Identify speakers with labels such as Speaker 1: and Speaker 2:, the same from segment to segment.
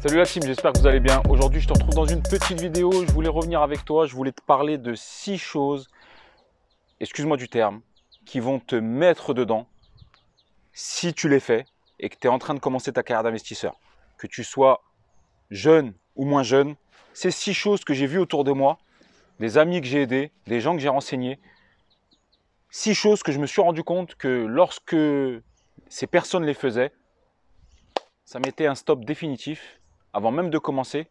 Speaker 1: Salut la team, j'espère que vous allez bien. Aujourd'hui, je te retrouve dans une petite vidéo. Je voulais revenir avec toi. Je voulais te parler de 6 choses, excuse-moi du terme, qui vont te mettre dedans si tu les fais et que tu es en train de commencer ta carrière d'investisseur. Que tu sois jeune ou moins jeune, c'est 6 choses que j'ai vues autour de moi, des amis que j'ai aidés, des gens que j'ai renseignés. 6 choses que je me suis rendu compte que lorsque ces personnes les faisaient, ça mettait un stop définitif avant même de commencer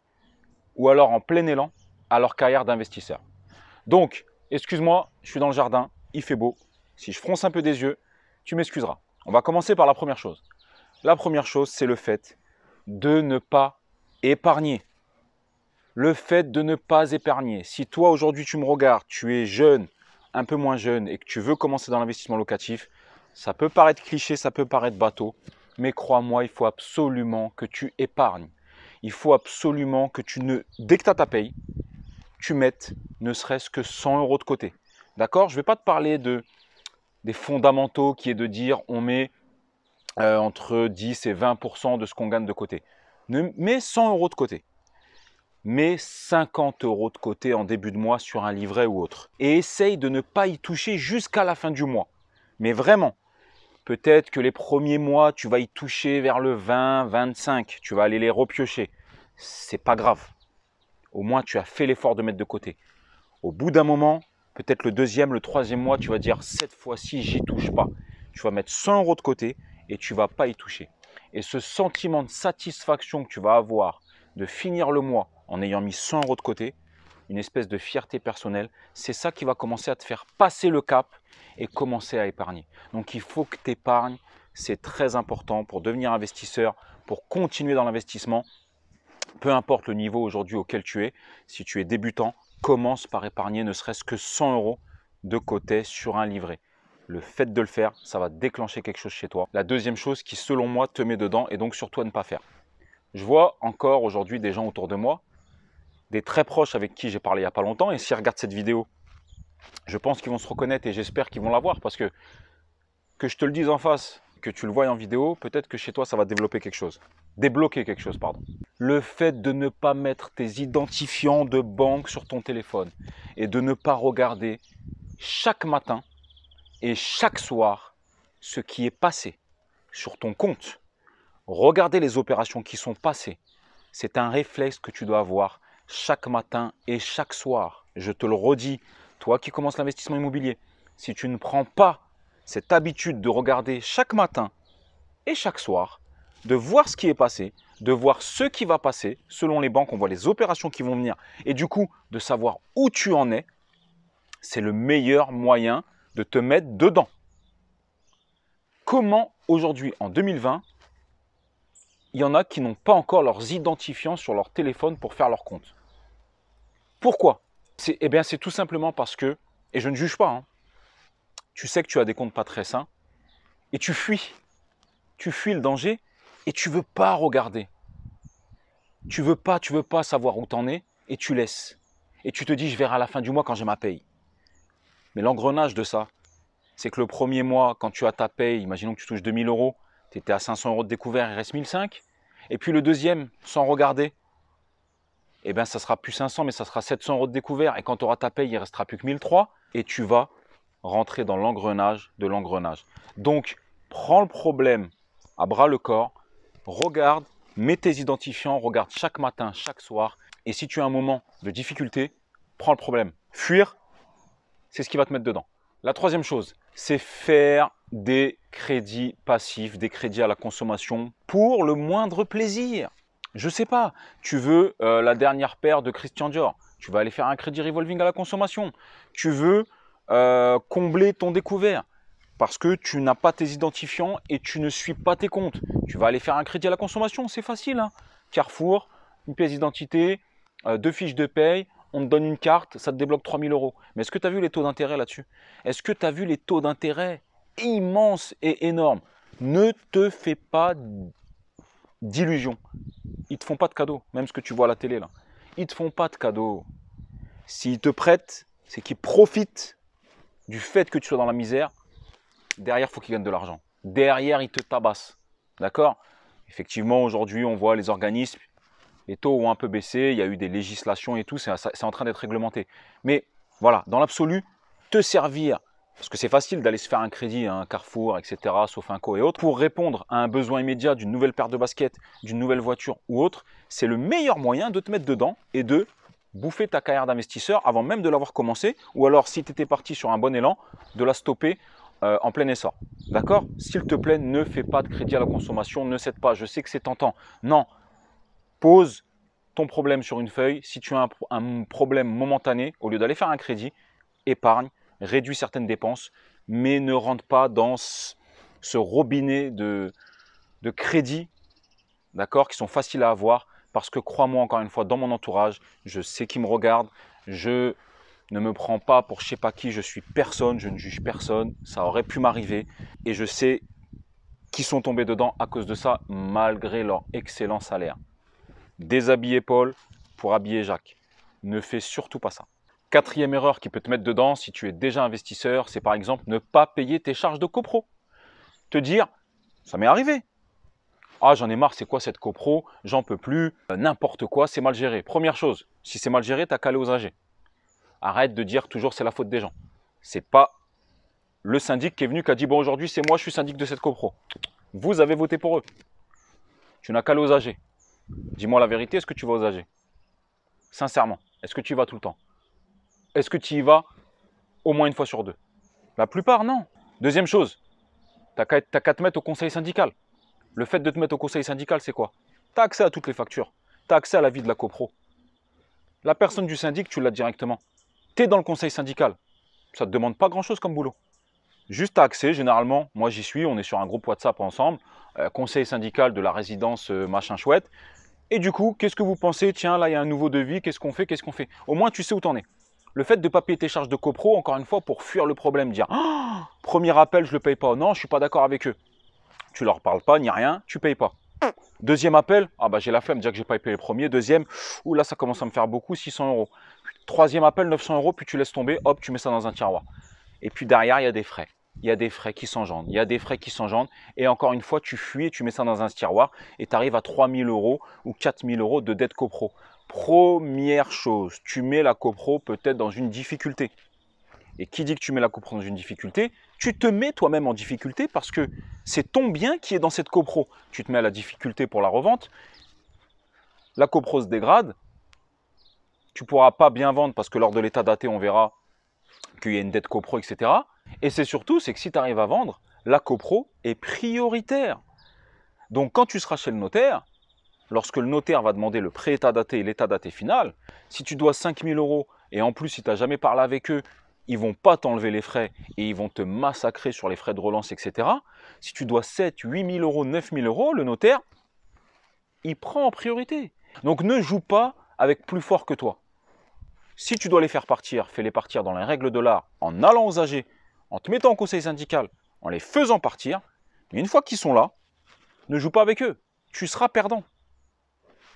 Speaker 1: ou alors en plein élan à leur carrière d'investisseur. Donc, excuse-moi, je suis dans le jardin, il fait beau. Si je fronce un peu des yeux, tu m'excuseras. On va commencer par la première chose. La première chose, c'est le fait de ne pas épargner. Le fait de ne pas épargner. Si toi, aujourd'hui, tu me regardes, tu es jeune, un peu moins jeune et que tu veux commencer dans l'investissement locatif, ça peut paraître cliché, ça peut paraître bateau, mais crois-moi, il faut absolument que tu épargnes. Il faut absolument que dès que tu as ta paye, tu mettes ne serait-ce que 100 € de côté. D'accord? Je ne vais pas te parler des fondamentaux qui est de dire on met entre 10 et 20% de ce qu'on gagne de côté. Mets 100 € de côté. Mets 50 € de côté en début de mois sur un livret ou autre. Et essaye de ne pas y toucher jusqu'à la fin du mois. Mais vraiment, peut-être que les premiers mois, tu vas y toucher vers le 20, 25. Tu vas aller les repiocher. C'est pas grave. Au moins, tu as fait l'effort de mettre de côté. Au bout d'un moment, peut-être le deuxième, le troisième mois, tu vas dire cette fois-ci, j'y touche pas. Tu vas mettre 100 € de côté et tu vas pas y toucher. Et ce sentiment de satisfaction que tu vas avoir de finir le mois en ayant mis 100 € de côté, une espèce de fierté personnelle, c'est ça qui va commencer à te faire passer le cap et commencer à épargner. Donc il faut que tu épargnes, c'est très important pour devenir investisseur, pour continuer dans l'investissement. Peu importe le niveau aujourd'hui auquel tu es, si tu es débutant, commence par épargner ne serait-ce que 100 € de côté sur un livret. Le fait de le faire, ça va déclencher quelque chose chez toi. La deuxième chose qui, selon moi, te met dedans et donc surtout à ne pas faire. Je vois encore aujourd'hui des gens autour de moi, des très proches avec qui j'ai parlé il n'y a pas longtemps, et s'ils regardent cette vidéo, je pense qu'ils vont se reconnaître et j'espère qu'ils vont la voir parce que je te le dise en face, que tu le vois en vidéo, peut-être que chez toi, ça va développer quelque chose. Débloquer quelque chose, pardon. Le fait de ne pas mettre tes identifiants de banque sur ton téléphone et de ne pas regarder chaque matin et chaque soir ce qui est passé sur ton compte. Regarder les opérations qui sont passées. C'est un réflexe que tu dois avoir chaque matin et chaque soir. Je te le redis, toi qui commences l'investissement immobilier, si tu ne prends pas cette habitude de regarder chaque matin et chaque soir, de voir ce qui est passé, de voir ce qui va passer, selon les banques, on voit les opérations qui vont venir, et du coup, de savoir où tu en es, c'est le meilleur moyen de te mettre dedans. Comment aujourd'hui, en 2020, il y en a qui n'ont pas encore leurs identifiants sur leur téléphone pour faire leur compte? Pourquoi? Eh bien, c'est tout simplement parce que, et je ne juge pas, hein, tu sais que tu as des comptes pas très sains, et tu fuis le danger, et tu ne veux pas regarder. Tu veux pas savoir où tu en es, et tu laisses. Et tu te dis, je verrai à la fin du mois quand j'ai ma paye. Mais l'engrenage de ça, c'est que le premier mois, quand tu as ta paye, imaginons que tu touches 2000 €, tu étais à 500 € de découvert, il reste 1500. Et puis le deuxième, sans regarder, eh bien ça sera plus 500, mais ça sera 700 € de découvert. Et quand tu auras ta paye, il ne restera plus que 1300. Et tu vas rentrer dans l'engrenage de l'engrenage. Donc, prends le problème à bras le corps, regarde, mets tes identifiants, regarde chaque matin, chaque soir. Et si tu as un moment de difficulté, prends le problème. Fuir, c'est ce qui va te mettre dedans. La troisième chose, c'est faire des crédits passifs, des crédits à la consommation pour le moindre plaisir. Je sais pas, tu veux la dernière paire de Christian Dior, tu vas aller faire un crédit revolving à la consommation. Tu veux combler ton découvert parce que tu n'as pas tes identifiants et tu ne suis pas tes comptes. Tu vas aller faire un crédit à la consommation, c'est facile, hein. Carrefour, une pièce d'identité, 2 fiches de paye, on te donne une carte, ça te débloque 3000 €. Mais est-ce que tu as vu les taux d'intérêt là-dessus? Est-ce que tu as vu les taux d'intérêt immenses et énormes? Ne te fais pas d'illusions. Ils ne te font pas de cadeaux, même ce que tu vois à la télé là. Ils ne te font pas de cadeaux. S'ils te prêtent, c'est qu'ils profitent du fait que tu sois dans la misère. Derrière, il faut qu'ils gagnent de l'argent. Derrière, ils te tabassent. D'accord? Effectivement, aujourd'hui, on voit les organismes, Les taux ont un peu baissé, il y a eu des législations et tout, c'est en train d'être réglementé. Mais voilà, dans l'absolu, te servir, parce que c'est facile d'aller se faire un crédit, un Carrefour, etc., Sofinco et autres, pour répondre à un besoin immédiat d'une nouvelle paire de baskets, d'une nouvelle voiture ou autre, c'est le meilleur moyen de te mettre dedans et de bouffer ta carrière d'investisseur avant même de l'avoir commencé, ou alors si tu étais parti sur un bon élan, de la stopper en plein essor. D'accord? S'il te plaît, ne fais pas de crédit à la consommation, ne cède pas. Je sais que c'est tentant. Non, pose ton problème sur une feuille. Si tu as un problème momentané, au lieu d'aller faire un crédit, épargne, réduis certaines dépenses, mais ne rentre pas dans ce robinet de crédits, d'accord, qui sont faciles à avoir, parce que crois-moi, encore une fois, dans mon entourage, je sais qui me regarde, je ne me prends pas pour je sais pas qui, je suis personne, je ne juge personne, ça aurait pu m'arriver, et je sais qui sont tombés dedans à cause de ça, malgré leur excellent salaire. Déshabiller Paul pour habiller Jacques. Ne fais surtout pas ça. Quatrième erreur qui peut te mettre dedans si tu es déjà investisseur, c'est par exemple ne pas payer tes charges de copro. Te dire, ça m'est arrivé. Ah, j'en ai marre, c'est quoi cette copro? J'en peux plus, n'importe quoi, c'est mal géré. Première chose, si c'est mal géré, t'as qu'à aller aux AG. Arrête de dire toujours c'est la faute des gens. C'est pas le syndic qui est venu qui a dit bon aujourd'hui c'est moi, je suis syndic de cette copro. Vous avez voté pour eux. Tu n'as qu'à aller aux AG. Dis-moi la vérité, est-ce que tu vas aux AG? Sincèrement, est-ce que tu y vas tout le temps? Est-ce que tu y vas au moins une fois sur deux? La plupart, non. Deuxième chose, tu n'as qu'à te mettre au conseil syndical. Le fait de te mettre au conseil syndical, c'est quoi? Tu as accès à toutes les factures. Tu as accès à la vie de la copro. La personne du syndic, tu l'as directement. Tu es dans le conseil syndical. Ça ne te demande pas grand-chose comme boulot. Juste à accès, généralement, moi j'y suis, on est sur un groupe WhatsApp ensemble, conseil syndical de la résidence machin chouette. Et du coup, qu'est-ce que vous pensez? Tiens, là il y a un nouveau devis, qu'est-ce qu'on fait? Au moins tu sais où t'en es. Le fait de ne pas payer tes charges de copro, encore une fois, pour fuir le problème, dire oh, premier appel, je ne le paye pas. Non, je ne suis pas d'accord avec eux. Tu leur parles pas, ni rien, tu ne payes pas. Deuxième appel, ah bah j'ai la flemme, déjà que j'ai pas payé le premier. Deuxième, ouh là ça commence à me faire beaucoup, 600 €. Troisième appel, 900 €, puis tu laisses tomber, hop, tu mets ça dans un tiroir. Et puis derrière, il y a des frais. Il y a des frais qui s'engendrent. Et encore une fois, tu fuis et tu mets ça dans un tiroir et tu arrives à 3 000 € ou 4 000 € de dette copro. Première chose, tu mets la copro peut-être dans une difficulté. Et qui dit que tu mets la copro dans une difficulté? Tu te mets toi-même en difficulté parce que c'est ton bien qui est dans cette copro. Tu te mets à la difficulté pour la revente. La copro se dégrade. Tu ne pourras pas bien vendre parce que lors de l'état daté, on verra qu'il y a une dette copro, etc. Et c'est surtout, c'est que si tu arrives à vendre, la copro est prioritaire. Donc quand tu seras chez le notaire, lorsque le notaire va demander le pré-état daté et l'état daté final, si tu dois 5 000 € et en plus si tu n'as jamais parlé avec eux, ils ne vont pas t'enlever les frais et ils vont te massacrer sur les frais de relance, etc. Si tu dois 7, 8 000 €, 9 000 €, le notaire, il prend en priorité. Donc ne joue pas avec plus fort que toi. Si tu dois les faire partir, fais-les partir dans les règles de l'art, en allant aux AG, en te mettant en conseil syndical, en les faisant partir. Mais une fois qu'ils sont là, ne joue pas avec eux. Tu seras perdant.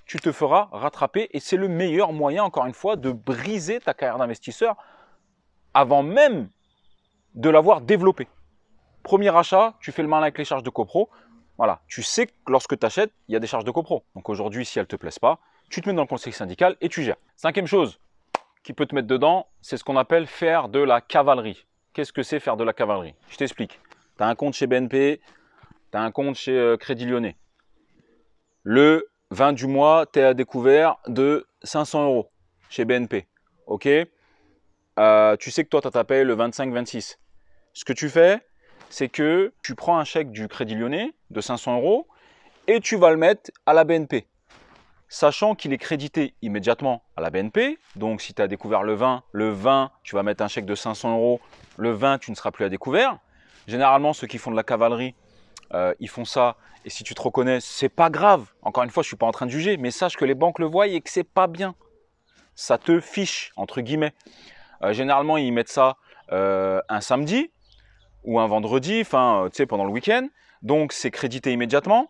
Speaker 1: Tu te feras rattraper et c'est le meilleur moyen, encore une fois, de briser ta carrière d'investisseur avant même de l'avoir développée. Premier achat, tu fais le malin avec les charges de copro. Voilà, tu sais que lorsque tu achètes, il y a des charges de copro. Donc aujourd'hui, si elles ne te plaisent pas, tu te mets dans le conseil syndical et tu gères. Cinquième chose qui peut te mettre dedans, c'est ce qu'on appelle faire de la cavalerie. Qu'est-ce que c'est faire de la cavalerie? Je t'explique. Tu as un compte chez BNP, tu as un compte chez Crédit Lyonnais. Le 20 du mois, tu es à découvert de 500 € chez BNP. Ok, tu sais que toi, tu as ta paye le 25-26. Ce que tu fais, c'est que tu prends un chèque du Crédit Lyonnais de 500 € et tu vas le mettre à la BNP. Sachant qu'il est crédité immédiatement à la BNP. Donc, si tu as découvert le 20, tu vas mettre un chèque de 500 €. Le 20, tu ne seras plus à découvert. Généralement, ceux qui font de la cavalerie, ils font ça. Et si tu te reconnais, c'est pas grave. Encore une fois, je ne suis pas en train de juger, mais sache que les banques le voient et que c'est pas bien. Ça te fiche, entre guillemets. Généralement, ils mettent ça un samedi ou un vendredi, enfin, tu sais, pendant le week-end. Donc, c'est crédité immédiatement.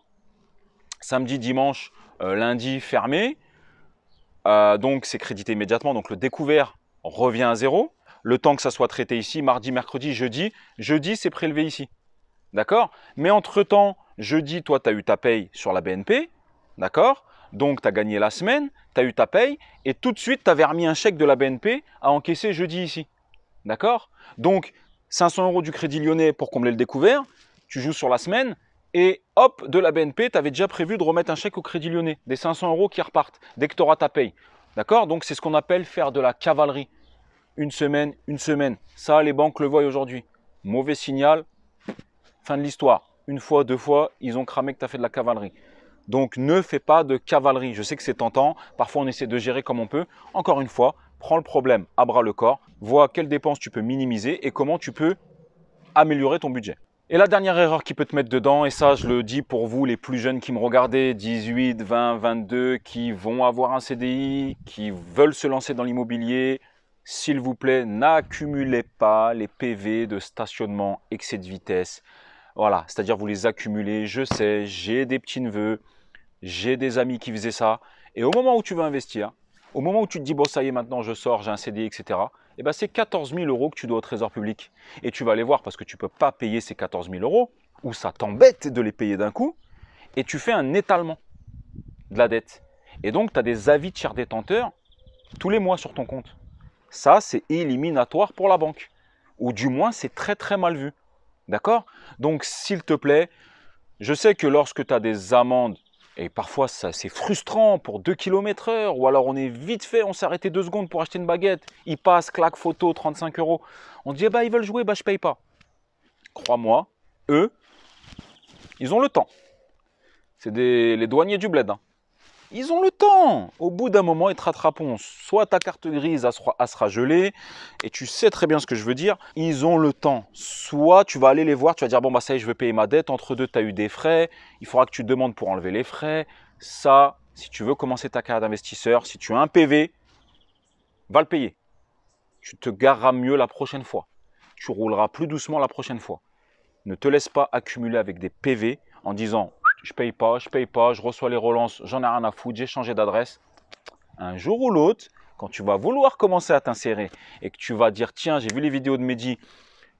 Speaker 1: Samedi, dimanche, lundi, fermé. Donc, c'est crédité immédiatement. Donc, le découvert revient à zéro. Le temps que ça soit traité ici, mardi, mercredi, jeudi. Jeudi, c'est prélevé ici. D'accord? Mais entre-temps, jeudi, toi, tu as eu ta paye sur la BNP. D'accord? Donc, tu as gagné la semaine, tu as eu ta paye et tout de suite, tu avais remis un chèque de la BNP à encaisser jeudi ici. D'accord? Donc, 500 € du Crédit Lyonnais pour combler le découvert. Tu joues sur la semaine et hop, de la BNP, tu avais déjà prévu de remettre un chèque au Crédit Lyonnais. Des 500 € qui repartent dès que tu auras ta paye. D'accord? Donc, c'est ce qu'on appelle faire de la cavalerie. Une semaine, une semaine. Ça, les banques le voient aujourd'hui. Mauvais signal, fin de l'histoire. Une fois, deux fois, ils ont cramé que tu as fait de la cavalerie. Donc, ne fais pas de cavalerie. Je sais que c'est tentant. Parfois, on essaie de gérer comme on peut. Encore une fois, prends le problème à bras le corps. Vois quelles dépenses tu peux minimiser et comment tu peux améliorer ton budget. Et la dernière erreur qui peut te mettre dedans, et ça, je le dis pour vous, les plus jeunes qui me regardez, 18, 20, 22, qui vont avoir un CDI, qui veulent se lancer dans l'immobilier, s'il vous plaît, n'accumulez pas les PV de stationnement excès de vitesse. Voilà, c'est-à-dire vous les accumulez. Je sais, j'ai des petits-neveux, j'ai des amis qui faisaient ça. Et au moment où tu veux investir, au moment où tu te dis, bon, ça y est, maintenant je sors, j'ai un CDI, etc., eh ben, c'est 14 000 € que tu dois au Trésor public. Et tu vas aller voir parce que tu ne peux pas payer ces 14 000 € ou ça t'embête de les payer d'un coup. Et tu fais un étalement de la dette. Et donc, tu as des avis de chers détenteurs tous les mois sur ton compte. Ça, c'est éliminatoire pour la banque. Ou du moins, c'est très, très mal vu. D'accord? Donc, s'il te plaît, je sais que lorsque tu as des amendes, et parfois c'est frustrant pour 2 km/h, ou alors on est vite fait, on s'est arrêté 2 secondes pour acheter une baguette, ils passent, claque photo, 35 €. On dit, eh ben, ils veulent jouer, bah, je paye pas. Crois-moi, eux, ils ont le temps. C'est les douaniers du bled. Hein. Ils ont le temps. Au bout d'un moment, ils te rattraperont. Soit ta carte grise, elle sera gelée. Et tu sais très bien ce que je veux dire. Ils ont le temps. Soit tu vas aller les voir, tu vas dire, bon, bah ça y est, je veux payer ma dette. Entre deux, tu as eu des frais. Il faudra que tu demandes pour enlever les frais. Ça, si tu veux commencer ta carrière d'investisseur, si tu as un PV, va le payer. Tu te gareras mieux la prochaine fois. Tu rouleras plus doucement la prochaine fois. Ne te laisse pas accumuler avec des PV en disant, je paye pas, je reçois les relances, j'en ai rien à foutre, j'ai changé d'adresse. Un jour ou l'autre, quand tu vas vouloir commencer à t'insérer et que tu vas dire, tiens, j'ai vu les vidéos de Mehdi,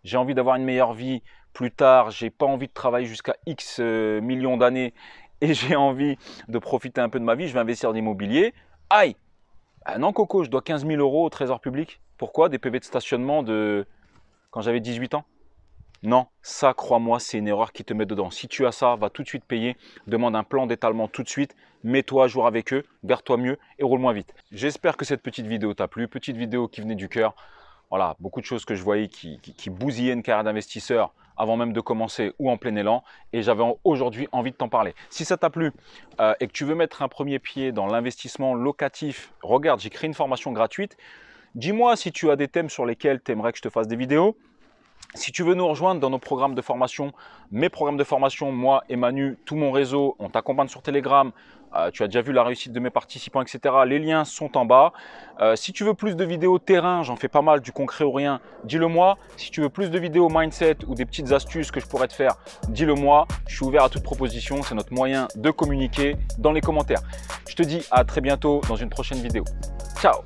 Speaker 1: j'ai envie d'avoir une meilleure vie plus tard, j'ai pas envie de travailler jusqu'à X millions d'années et j'ai envie de profiter un peu de ma vie, je vais investir dans l'immobilier. Aïe! Ah non, Coco, je dois 15 000 € au Trésor public. Pourquoi? Des PV de stationnement de quand j'avais 18 ans? Non, ça, crois-moi, c'est une erreur qui te met dedans. Si tu as ça, va tout de suite payer, demande un plan d'étalement tout de suite, mets-toi à jour avec eux, gare-toi mieux et roule moins vite. J'espère que cette petite vidéo t'a plu, petite vidéo qui venait du cœur. Voilà, beaucoup de choses que je voyais qui bousillaient une carrière d'investisseur avant même de commencer ou en plein élan. Et j'avais aujourd'hui envie de t'en parler. Si ça t'a plu et que tu veux mettre un premier pied dans l'investissement locatif, regarde, j'ai créé une formation gratuite. Dis-moi si tu as des thèmes sur lesquels tu aimerais que je te fasse des vidéos. Si tu veux nous rejoindre dans nos programmes de formation, mes programmes de formation, moi et Manu, tout mon réseau, on t'accompagne sur Telegram, tu as déjà vu la réussite de mes participants, etc. Les liens sont en bas. Si tu veux plus de vidéos terrain, j'en fais pas mal, du concret ou rien, dis-le moi. Si tu veux plus de vidéos mindset ou des petites astuces que je pourrais te faire, dis-le moi. Je suis ouvert à toute proposition, c'est notre moyen de communiquer dans les commentaires. Je te dis à très bientôt dans une prochaine vidéo. Ciao!